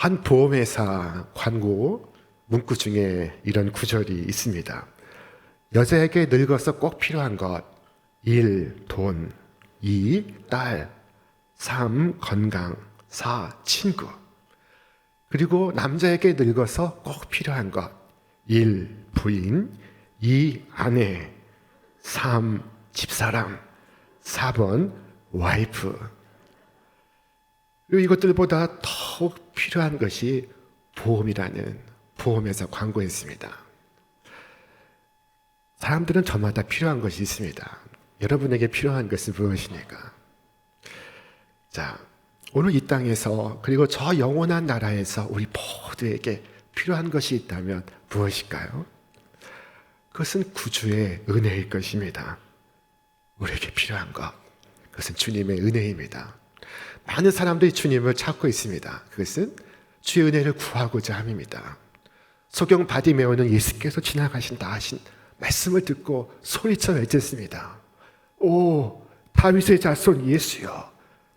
한 보험회사 광고 문구 중에 이런 구절이 있습니다. 여자에게 늙어서 꼭 필요한 것: 1. 돈, 2. 딸, 3. 건강, 4. 친구. 그리고 남자에게 늙어서 꼭 필요한 것: 1. 부인, 2. 아내, 3. 집사람, 4번 와이프. 그리고 이것들보다 더욱 필요한 것이 보험이라는 보험회사 광고였습니다. 사람들은 저마다 필요한 것이 있습니다. 여러분에게 필요한 것은 무엇입니까? 자, 오늘 이 땅에서 그리고 저 영원한 나라에서 우리 모두에게 필요한 것이 있다면 무엇일까요? 그것은 구주의 은혜일 것입니다. 우리에게 필요한 것, 그것은 주님의 은혜입니다. 많은 사람들이 주님을 찾고 있습니다. 그것은 주의 은혜를 구하고자 함입니다. 소경 바디메오는 예수께서 지나가신다 하신 말씀을 듣고 소리쳐 외쳤습니다. 오, 다윗의 자손 예수여,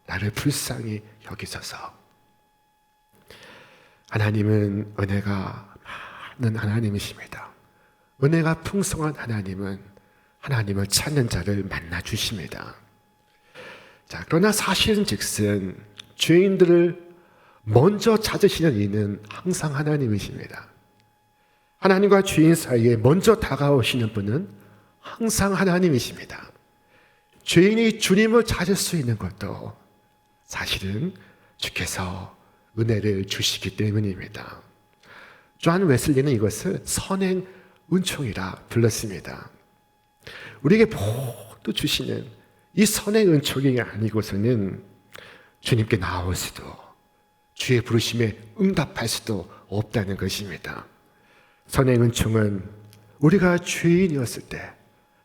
나를 불쌍히 여기소서. 하나님은 은혜가 많은 하나님이십니다. 은혜가 풍성한 하나님은 하나님을 찾는 자를 만나 주십니다. 자, 그러나 사실은 즉슨 죄인들을 먼저 찾으시는 이는 항상 하나님이십니다. 하나님과 죄인 사이에 먼저 다가오시는 분은 항상 하나님이십니다. 죄인이 주님을 찾을 수 있는 것도 사실은 주께서 은혜를 주시기 때문입니다. 존 웨슬리는 이것을 선행 은총이라 불렀습니다. 우리에게 모두 주시는 이 선행 은총이 아니고서는 주님께 나올 수도, 주의 부르심에 응답할 수도 없다는 것입니다. 선행 은총은 우리가 죄인이었을 때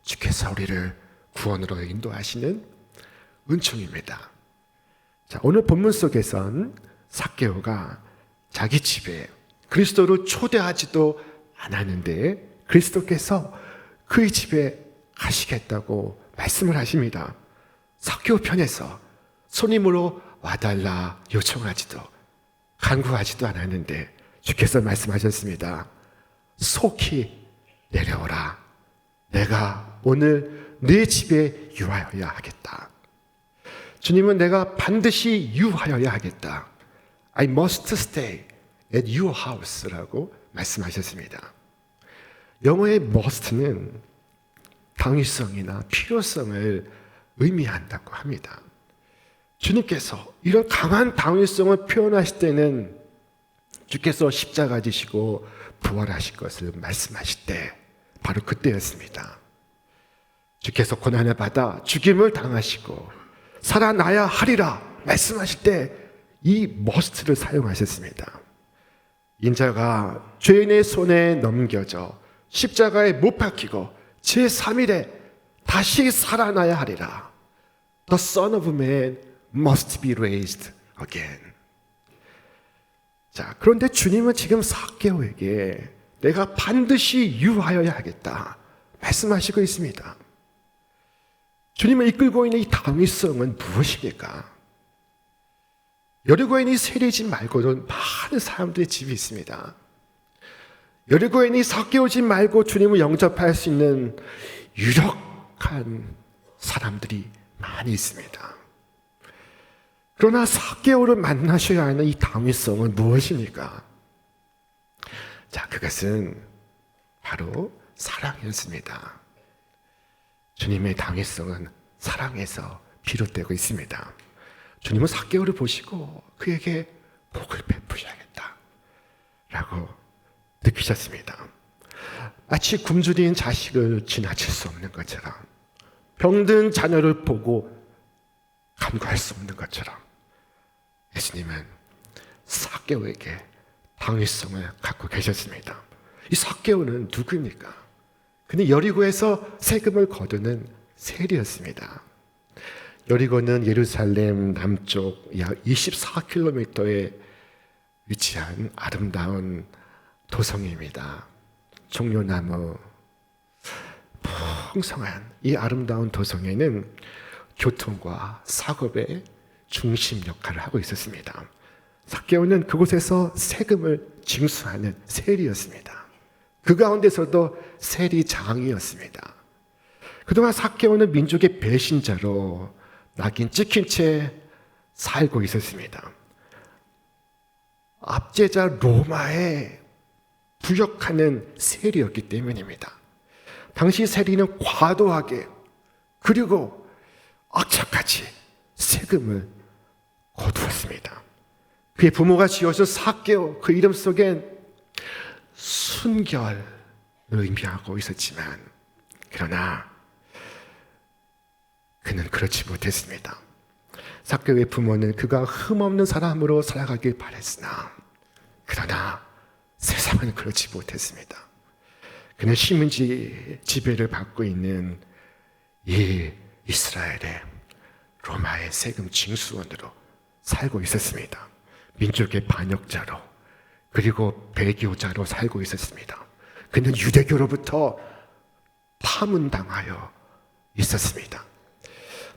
주께서 우리를 구원으로 인도하시는 은총입니다. 자, 오늘 본문 속에선 삭개오가 자기 집에 그리스도를 초대하지도 않았는데 그리스도께서 그의 집에 가시겠다고 말씀을 하십니다. 삭개오 편에서 손님으로 와달라 요청하지도 간구하지도 않았는데 주께서 말씀하셨습니다. 속히 내려오라. 내가 오늘 네 집에 유하여야 하겠다. 주님은 내가 반드시 유하여야 하겠다. I must stay at your house라고 말씀하셨습니다. 영어의 must는 당위성이나 필요성을 의미한다고 합니다. 주님께서 이런 강한 당위성을 표현하실 때는 주께서 십자가 지시고 부활하실 것을 말씀하실 때 바로 그때였습니다. 주께서 고난을 받아 죽임을 당하시고 살아나야 하리라 말씀하실 때 이 must를 사용하셨습니다. 인자가 죄인의 손에 넘겨져 십자가에 못 박히고 제3일에 다시 살아나야 하리라. The Son of Man must be raised again. 자, 그런데 주님은 지금 삭개오에게 내가 반드시 유하여야 하겠다 말씀하시고 있습니다. 주님을 이끌고 있는 이 당위성은 무엇입니까? 여리고에 있는 세례집 말고도 많은 사람들의 집이 있습니다. 여리고에 있는 삭개오 집 말고 주님을 영접할 수 있는 유력한 사람들이 많이 있습니다. 그러나 삭개오를 만나셔야 하는 이 당위성은 무엇입니까? 자, 그것은 바로 사랑이었습니다. 주님의 당위성은 사랑에서 비롯되고 있습니다. 주님은 삭개오를 보시고 그에게 복을 베푸셔야겠다 라고 느끼셨습니다. 마치 굶주린 자식을 지나칠 수 없는 것처럼, 병든 자녀를 보고 간구할 수 없는 것처럼 예수님은 삭개오에게 당위성을 갖고 계셨습니다. 이 삭개오는 누구입니까? 그는 여리고에서 세금을 거두는 세리였습니다. 여리고는 예루살렘 남쪽 약 24km에 위치한 아름다운 도성입니다. 종려나무 풍성한 이 아름다운 도성에는 교통과 상업의 중심 역할을 하고 있었습니다. 삭개오는 그곳에서 세금을 징수하는 세리였습니다. 그 가운데서도 세리장이었습니다. 그동안 삭개오는 민족의 배신자로 낙인 찍힌 채 살고 있었습니다. 압제자 로마에 부역하는 세리였기 때문입니다. 당시 세리는 과도하게 그리고 악착같이 세금을 거두었습니다. 그의 부모가 지어준 삭개오, 그 이름 속엔 순결을 의미하고 있었지만 그러나 그는 그렇지 못했습니다. 삭개오의 부모는 그가 흠없는 사람으로 살아가길 바랬으나 그러나 세상은 그렇지 못했습니다. 그는 식민지 지배를 받고 있는 이 이스라엘의 로마의 세금 징수원으로 살고 있었습니다. 민족의 반역자로 그리고 배교자로 살고 있었습니다. 그는 유대교로부터 파문당하여 있었습니다.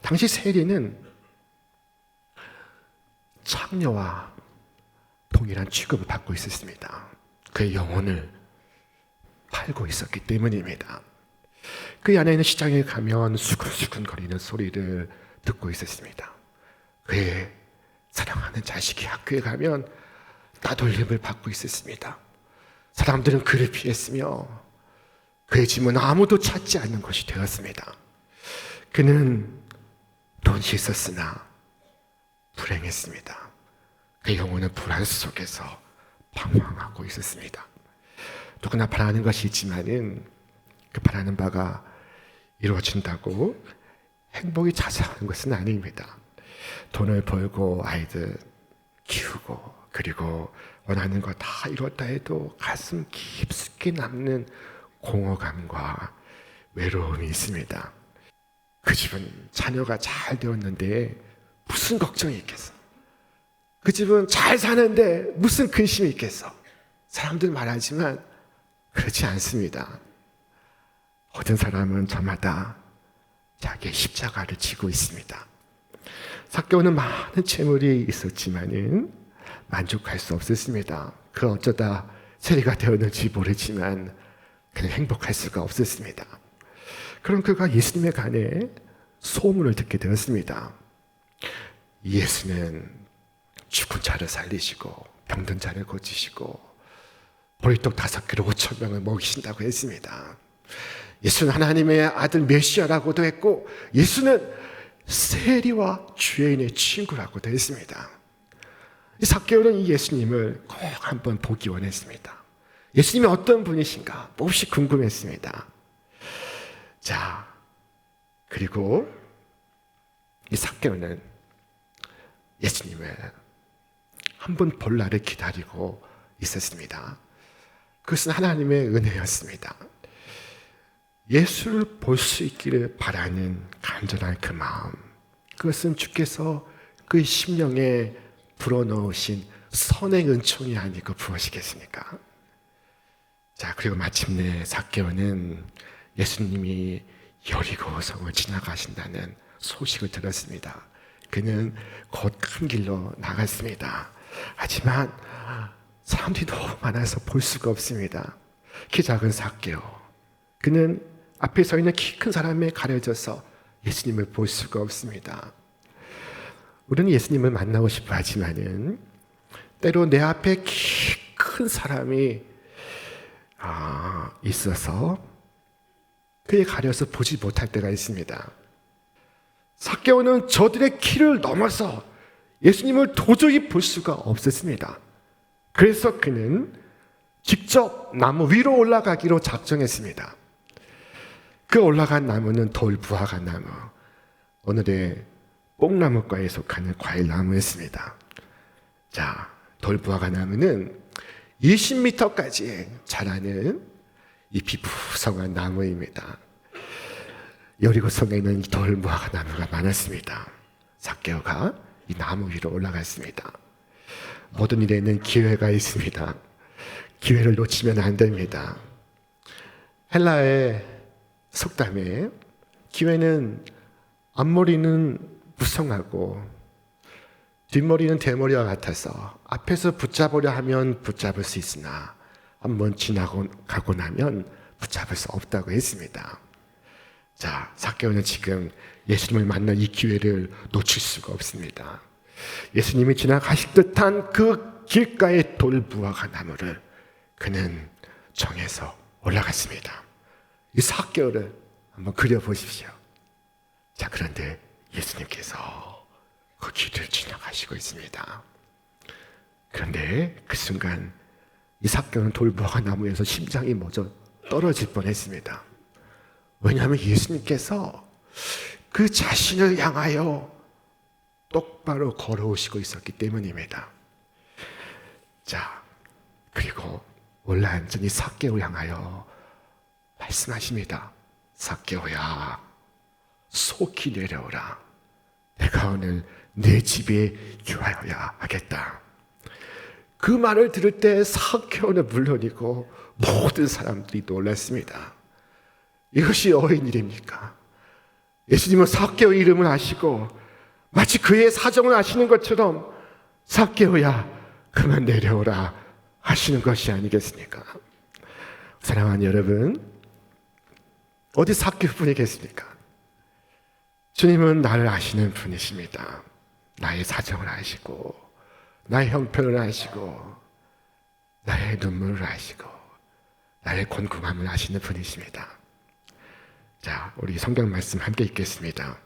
당시 세리는 창녀와 동일한 취급을 받고 있었습니다. 그의 영혼을 팔고 있었기 때문입니다. 그 안에는 시장에 가면 수근수근 거리는 소리를 듣고 있었습니다. 그의 사랑하는 자식이 학교에 가면 따돌림을 받고 있었습니다. 사람들은 그를 피했으며 그의 짐은 아무도 찾지 않는 것이 되었습니다. 그는 돈이 있었으나 불행했습니다. 그의 영혼은 불안 속에서 방황하고 있었습니다. 누구나 바라는 것이 있지만은 그 바라는 바가 이루어진다고 행복이 찾아오는 것은 아닙니다. 돈을 벌고 아이들 키우고 그리고 원하는 거 다 이뤘다 해도 가슴 깊숙이 남는 공허감과 외로움이 있습니다. 그 집은 자녀가 잘 되었는데 무슨 걱정이 있겠어? 그 집은 잘 사는데 무슨 근심이 있겠어? 사람들 말하지만 그렇지 않습니다. 모든 사람은 저마다 자기의 십자가를 지고 있습니다. 삭개오는 많은 재물이 있었지만은 만족할 수 없었습니다. 그 어쩌다 세리가 되었는지 모르지만 그는 행복할 수가 없었습니다. 그럼 그가 예수님에 관해 소문을 듣게 되었습니다. 예수는 죽은 자를 살리시고 병든 자를 고치시고 보리떡 5개로 5,000명을 먹이신다고 했습니다. 예수는 하나님의 아들 메시아라고도 했고 예수는 세리와 죄인의 친구라고도 했습니다. 이 삭개오는 이 예수님을 꼭 한번 보기 원했습니다. 예수님이 어떤 분이신가 몹시 궁금했습니다. 자, 그리고 이 삭개오는 예수님을 한번 볼 날을 기다리고 있었습니다. 그것은 하나님의 은혜였습니다. 예수를 볼 수 있기를 바라는 간절한 그 마음, 그것은 주께서 그의 심령에 불어넣으신 선의 은총이 아니고 무엇이겠습니까? 자, 그리고 마침내 삭개오는 예수님이 여리고 성을 지나가신다는 소식을 들었습니다. 그는 곧 큰 길로 나갔습니다. 하지만 사람들이 너무 많아서 볼 수가 없습니다. 키 작은 삭개오, 그는 앞에 서 있는 키 큰 사람에 가려져서 예수님을 볼 수가 없습니다. 우리는 예수님을 만나고 싶어 하지만은 때로 내 앞에 키 큰 사람이 있어서 그에 가려서 보지 못할 때가 있습니다. 삭개오는 저들의 키를 넘어서 예수님을 도저히 볼 수가 없었습니다. 그래서 그는 직접 나무 위로 올라가기로 작정했습니다. 그 올라간 나무는 돌부화가 나무, 오늘의 뽕나무과에 속하는 과일나무였습니다. 자, 돌부화가 나무는 20m까지 자라는 잎이 부성한 나무입니다. 여리고성에는 이 돌부화 나무가 많았습니다. 삭개오가 이 나무 위로 올라갔습니다. 모든 일에는 기회가 있습니다. 기회를 놓치면 안 됩니다. 헬라의 속담에 기회는 앞머리는 무성하고 뒷머리는 대머리와 같아서 앞에서 붙잡으려 하면 붙잡을 수 있으나 한번 지나고 가고 나면 붙잡을 수 없다고 했습니다. 자, 삭개오는 지금 예수님을 만날 이 기회를 놓칠 수가 없습니다. 예수님이 지나가실 듯한 그 길가의 돌무화과 나무를 그는 정해서 올라갔습니다. 이 삭개오를 한번 그려보십시오. 자, 그런데 예수님께서 그 길을 지나가시고 있습니다. 그런데 그 순간 이 삭개오는 돌무화과 나무에서 심장이 멎어 떨어질 뻔했습니다. 왜냐하면 예수님께서 그 자신을 향하여 똑바로 걸어오시고 있었기 때문입니다. 자, 그리고 올라앉은 이 삭개오를 향하여 말씀하십니다. 삭개오야, 속히 내려오라. 내가 오늘 내 집에 유하여야 하겠다. 그 말을 들을 때 삭개오는 물론이고 모든 사람들이 놀랐습니다. 이것이 어인 일입니까? 예수님은 삭개오 이름을 아시고 마치 그의 사정을 아시는 것처럼 삭개오야, 그만 내려오라 하시는 것이 아니겠습니까? 사랑하는 여러분, 어디 삭개오 분이 계십니까? 주님은 나를 아시는 분이십니다. 나의 사정을 아시고 나의 형편을 아시고 나의 눈물을 아시고 나의 곤궁함을 아시는 분이십니다. 자, 우리 성경 말씀 함께 읽겠습니다.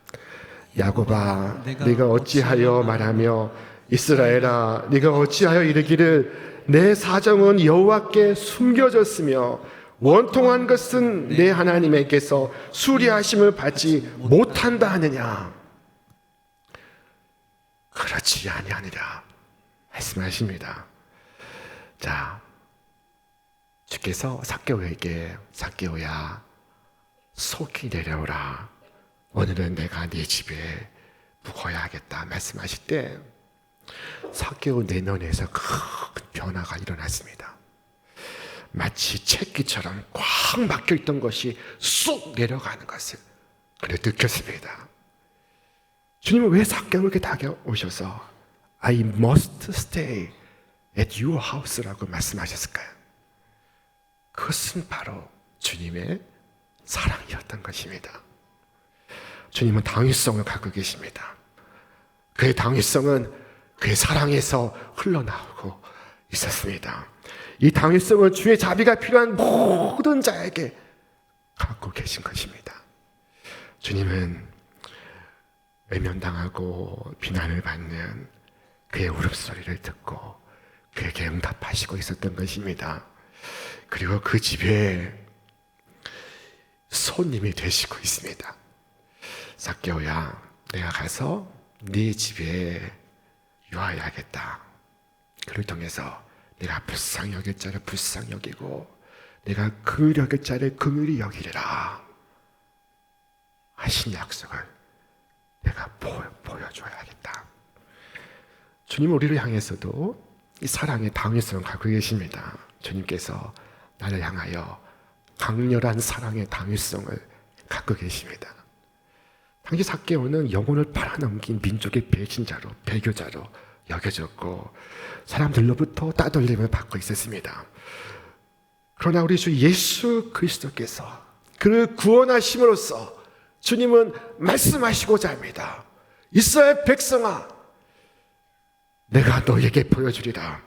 야곱아, 네가 어찌하여 말하며 이스라엘아, 네가 어찌하여 이르기를 내 사정은 여호와께 숨겨졌으며 원통한 것은 내 하나님에게서 수리하심을 받지 못한다 하느냐? 그렇지 아니하니라 말씀하십니다. 자, 주께서 삭개오에게 삭개오야, 속히 내려오라. 오늘은 내가 네 집에 묵어야 하겠다 말씀하실 때 삭개오 내면에서 큰 변화가 일어났습니다. 마치 채기처럼 꽉 막혀있던 것이 쑥 내려가는 것을 그래 느꼈습니다. 주님은 왜 삭개오에게 다가오셔서 I must stay at your house라고 말씀하셨을까요? 그것은 바로 주님의 사랑이었던 것입니다. 주님은 당위성을 갖고 계십니다. 그의 당위성은 그의 사랑에서 흘러나오고 있었습니다. 이 당위성은 주의 자비가 필요한 모든 자에게 갖고 계신 것입니다. 주님은 외면당하고 비난을 받는 그의 울음소리를 듣고 그에게 응답하시고 있었던 것입니다. 그리고 그 집에 손님이 되시고 있습니다. 삭개오야, 내가 가서 네 집에 유하여야겠다. 그를 통해서 내가 불쌍히 여길 자를 불쌍히 여기고 내가 긍휼히 여길 자를 긍휼히 여기리라 하신 약속을 내가 보여줘야겠다. 주님은 우리를 향해서도 이 사랑의 당위성을 갖고 계십니다. 주님께서 나를 향하여 강렬한 사랑의 당위성을 갖고 계십니다. 당시 삭개오는 영혼을 팔아넘긴 민족의 배신자로, 배교자로 여겨졌고 사람들로부터 따돌림을 받고 있었습니다. 그러나 우리 주 예수 그리스도께서 그를 구원하심으로써 주님은 말씀하시고자 합니다. 이스라엘 백성아, 내가 너에게 보여주리라.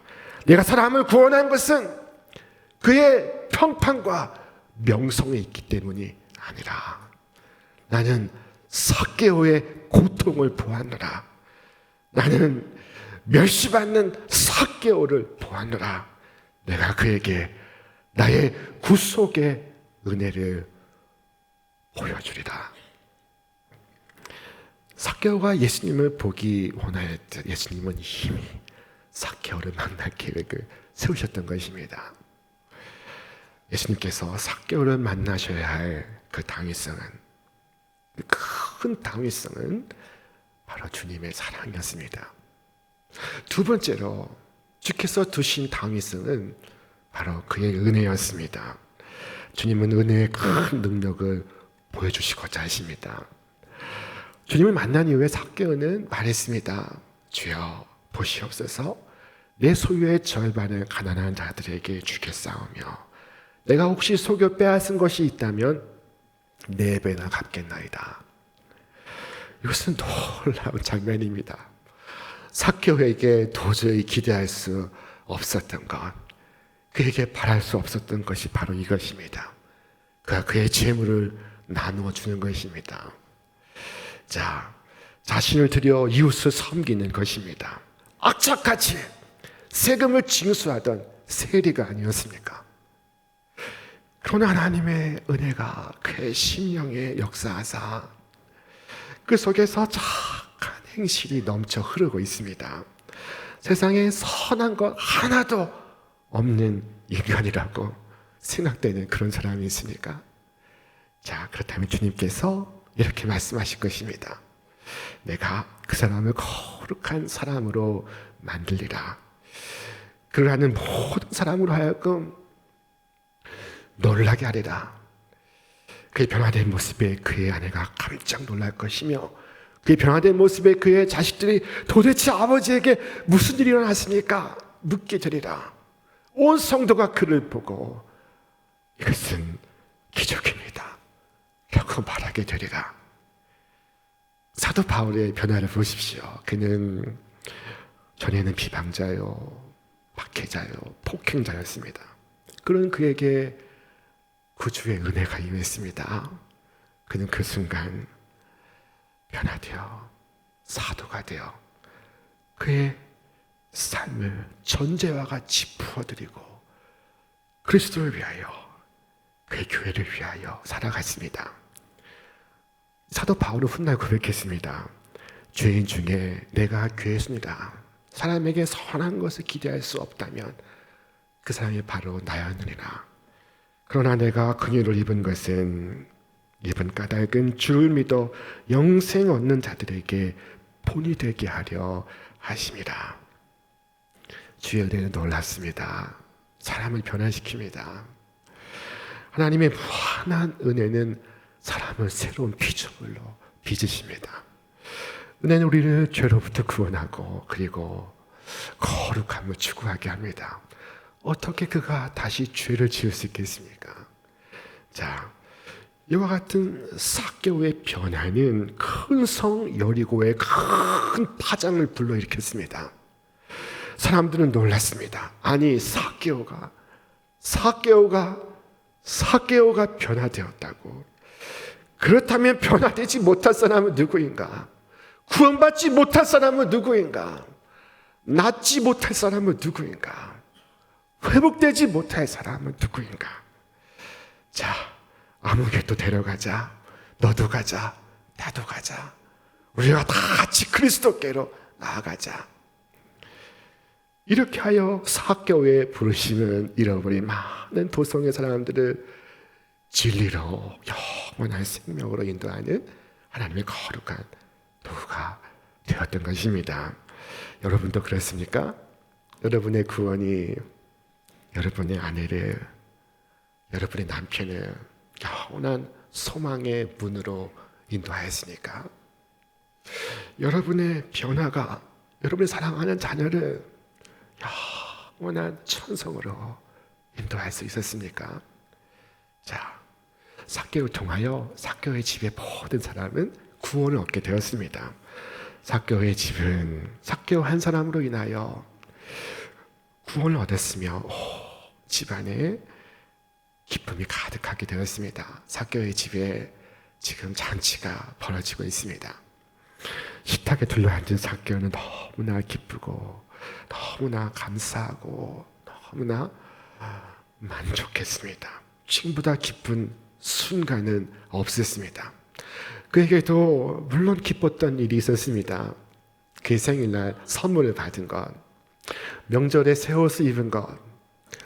내가 사람을 구원한 것은 그의 평판과 명성에 있기 때문이 아니라 나는 삭개오의 고통을 보았노라. 나는 멸시받는 삭개오를 보았노라. 내가 그에게 나의 구속의 은혜를 보여주리라. 삭개오가 예수님을 보기 원하였던 예수님은 이미 삭개오를 만날 계획을 세우셨던 것입니다. 예수님께서 삭개오를 만나셔야 할 그 당위성은, 큰 당위성은 바로 주님의 사랑이었습니다. 두 번째로 주께서 두신 당위성은 바로 그의 은혜였습니다. 주님은 은혜의 큰 능력을 보여주시고자 하십니다. 주님을 만난 이후에 삭개오는 말했습니다. 주여 보시옵소서. 내 소유의 절반을 가난한 자들에게 주겠사오며 내가 혹시 속여 빼앗은 것이 있다면 4배나 갚겠나이다. 이것은 놀라운 장면입니다. 삭개오에게 도저히 기대할 수 없었던 것, 그에게 바랄 수 없었던 것이 바로 이것입니다. 그가 그의 재물을 나누어 주는 것입니다. 자, 자신을 들여 이웃을 섬기는 것입니다. 악착같이 세금을 징수하던 세리가 아니었습니까? 그러나 하나님의 은혜가 그의 심령에 역사하사 그 속에서 착한 행실이 넘쳐 흐르고 있습니다. 세상에 선한 것 하나도 없는 인간이라고 생각되는 그런 사람이 있습니까? 자, 그렇다면 주님께서 이렇게 말씀하실 것입니다. 내가 그 사람을 거룩한 사람으로 만들리라. 그를 아는 모든 사람으로 하여금 놀라게 하리라. 그의 변화된 모습에 그의 아내가 깜짝 놀랄 것이며 그의 변화된 모습에 그의 자식들이 도대체 아버지에게 무슨 일이 일어났습니까? 묻게 되리라. 온 성도가 그를 보고 이것은 기적입니다 라고 말하게 되리라. 사도 바울의 변화를 보십시오. 그는 전에는 비방자요, 박해자요, 폭행자였습니다. 그런 그에게 구주의 은혜가 임했습니다. 그는 그 순간 변화되어 사도가 되어 그의 삶을 전제와 같이 부어드리고 그리스도를 위하여 그의 교회를 위하여 살아갔습니다. 사도 바울은 훗날 고백했습니다. 죄인 중에 내가 괴순이다. 사람에게 선한 것을 기대할 수 없다면 그 사람이 바로 나였느니라. 그러나 내가 긍휼을 입은 것은 입은 까닭은 주를 믿어 영생 얻는 자들에게 본이 되게 하려 하심이라. 주의 은혜는 놀랍습니다. 사람을 변화시킵니다. 하나님의 무한한 은혜는 사람을 새로운 피조물로 빚으십니다. 은혜는 우리를 죄로부터 구원하고 그리고 거룩함을 추구하게 합니다. 어떻게 그가 다시 죄를 지을 수 있겠습니까? 자, 이와 같은 삭개오의 변화는 큰 성 여리고에 큰 파장을 불러일으켰습니다. 사람들은 놀랐습니다. 아니, 삭개오가 변화되었다고. 그렇다면 변화되지 못할 사람은 누구인가? 구원받지 못할 사람은 누구인가? 낫지 못할 사람은 누구인가? 회복되지 못할 사람은 누구인가? 자, 아무개도 데려가자. 너도 가자. 나도 가자. 우리가 다 같이 그리스도께로 나아가자. 이렇게 하여 삭개오의 부르심은 잃어버린 많은 도성의 사람들을 진리로 영원한 생명으로 인도하는 하나님의 거룩한 도구가 되었던 것입니다. 여러분도 그렇습니까? 여러분의 구원이 여러분의 아내를, 여러분의 남편을 영원한 소망의 문으로 인도하였으니까? 여러분의 변화가 여러분이 사랑하는 자녀를 영원한 천성으로 인도할 수 있었습니까? 자, 삭개오를 통하여 삭개오의 집의 모든 사람은 구원을 얻게 되었습니다. 삭개오의 집은 삭개오 한 사람으로 인하여 구원을 얻었으며 집안에 기쁨이 가득하게 되었습니다. 삭개오의 집에 지금 잔치가 벌어지고 있습니다. 식탁에 둘러앉은 삭개오는 너무나 기쁘고 너무나 감사하고 너무나 만족했습니다. 지금보다 기쁜 순간은 없었습니다. 그에게도 물론 기뻤던 일이 있었습니다. 그의 생일날 선물을 받은 것, 명절에 새 옷을 입은 것,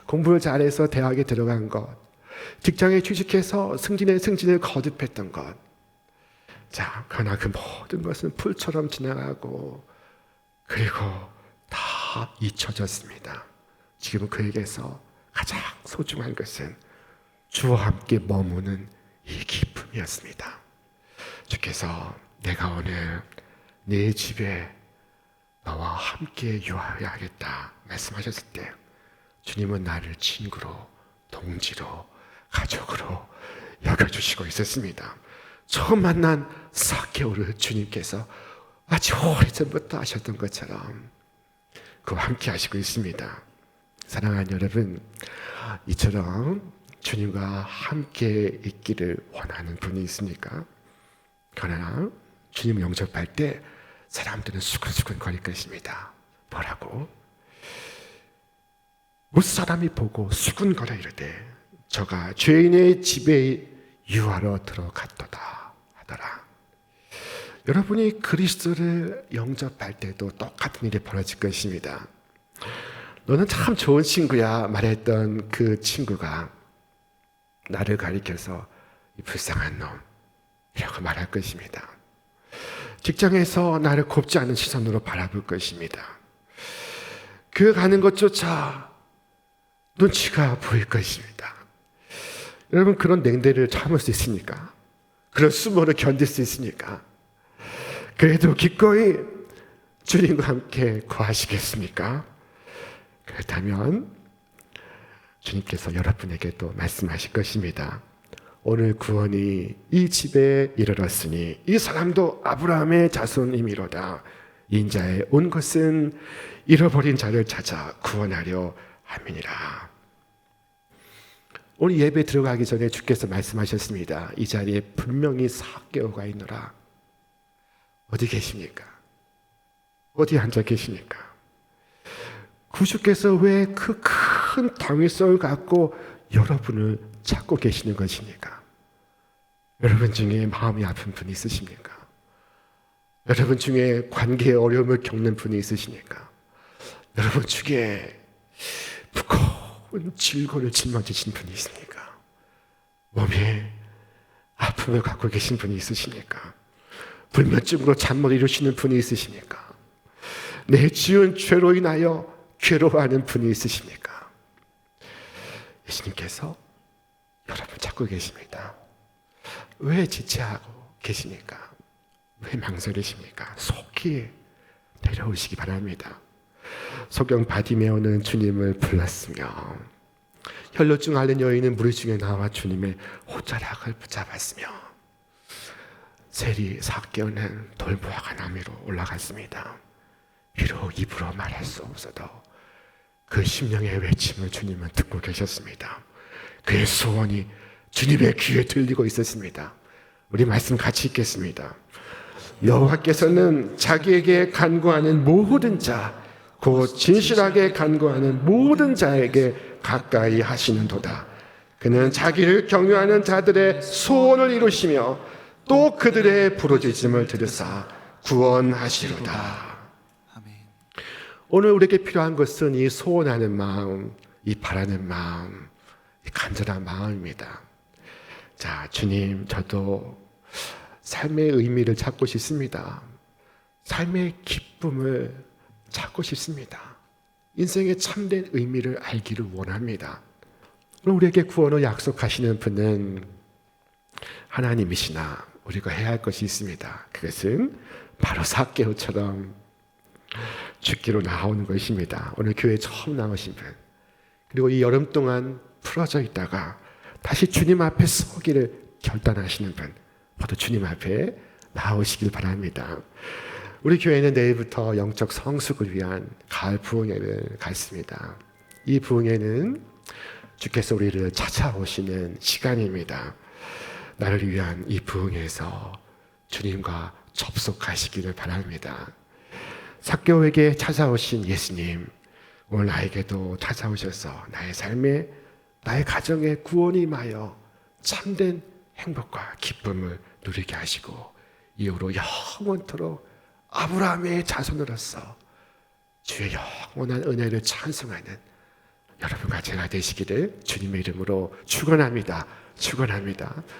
공부를 잘해서 대학에 들어간 것, 직장에 취직해서 승진의 승진을 거듭했던 것. 자, 그러나 그 모든 것은 풀처럼 지나가고 그리고 다 잊혀졌습니다. 지금 그에게서 가장 소중한 것은 주와 함께 머무는 이 기쁨이었습니다. 주께서 내가 오늘 네 집에 너와 함께 유하여야겠다 말씀하셨을 때 주님은 나를 친구로, 동지로, 가족으로 여겨주시고 있었습니다. 처음 만난 삭개오를 주님께서 아주 오래전부터 하셨던 것처럼 그와 함께 하시고 있습니다. 사랑하는 여러분, 이처럼 주님과 함께 있기를 원하는 분이 있습니까? 그러나 주님을 영접할 때 사람들은 수근수근 거릴 것입니다. 뭐라고? 무사람이 보고 수군거려 이르되 저가 죄인의 집에 유하러 들어갔도다 하더라. 여러분이 그리스도를 영접할 때도 똑같은 일이 벌어질 것입니다. 너는 참 좋은 친구야 말했던 그 친구가 나를 가리켜서 이 불쌍한 놈이라고 말할 것입니다. 직장에서 나를 곱지 않은 시선으로 바라볼 것입니다. 그 가는 것조차 눈치가 보일 것입니다. 여러분, 그런 냉대를 참을 수 있습니까? 그런 수모를 견딜 수 있습니까? 그래도 기꺼이 주님과 함께 거하시겠습니까? 그렇다면 주님께서 여러분에게 또 말씀하실 것입니다. 오늘 구원이 이 집에 이르렀으니 이 사람도 아브라함의 자손이미로다. 인자에 온 것은 잃어버린 자를 찾아 구원하려 함이니라. 오늘 예배 들어가기 전에 주께서 말씀하셨습니다. 이 자리에 분명히 삭개오가 있노라. 어디 계십니까? 어디 앉아 계십니까? 구주께서 왜 그 큰 당위성을 갖고 여러분을 찾고 계시는 것입니까? 여러분 중에 마음이 아픈 분이 있으십니까? 여러분 중에 관계에 어려움을 겪는 분이 있으십니까? 여러분 중에 무거운 질고를 짊어지신 분이 있습니까? 몸에 아픔을 갖고 계신 분이 있으십니까? 불면증으로 잠 못 이루시는 분이 있으십니까? 내 지은 죄로 인하여 괴로워하는 분이 있으십니까? 예수님께서 여러분 찾고 계십니다. 왜 지체하고 계십니까? 왜 망설이십니까? 속히 내려오시기 바랍니다. 소경 바디메오는 주님을 불렀으며 혈루증 앓는 여인은 무리 중에 나와 주님의 옷자락을 붙잡았으며 세리 삭개오는 돌보아가 나무로 올라갔습니다. 비록 입으로 말할 수 없어도 그 심령의 외침을 주님은 듣고 계셨습니다. 그의 소원이 주님의 귀에 들리고 있었습니다. 우리 말씀 같이 읽겠습니다. 여호와께서는 자기에게 간구하는 모든 자, 곧 진실하게 간구하는 모든 자에게 가까이 하시는도다. 그는 자기를 경유하는 자들의 소원을 이루시며 또 그들의 부르짖음을 들으사 구원하시로다. 오늘 우리에게 필요한 것은 이 소원하는 마음, 이 바라는 마음, 이 간절한 마음입니다. 자, 주님, 저도 삶의 의미를 찾고 싶습니다. 삶의 기쁨을 찾고 싶습니다. 인생의 참된 의미를 알기를 원합니다. 오늘 우리에게 구원을 약속하시는 분은 하나님이시나 우리가 해야 할 것이 있습니다. 그것은 바로 삭개오처럼 죽기로 나오는 것입니다. 오늘 교회에 처음 나오신 분, 그리고 이 여름 동안 풀어져 있다가 다시 주님 앞에 서기를 결단하시는 분, 모두 주님 앞에 나오시길 바랍니다. 우리 교회는 내일부터 영적 성숙을 위한 가을 부흥회를 갖습니다. 이 부흥회는 주께서 우리를 찾아오시는 시간입니다. 나를 위한 이 부흥회에서 주님과 접속하시기를 바랍니다. 삭개오에게 찾아오신 예수님, 오늘 나에게도 찾아오셔서 나의 삶에, 나의 가정에 구원이 임하여 참된 행복과 기쁨을 누리게 하시고 이후로 영원토록 아브라함의 자손으로서 주의 영원한 은혜를 찬송하는 여러분과 제가 되시기를 주님의 이름으로 축원합니다. 축원합니다.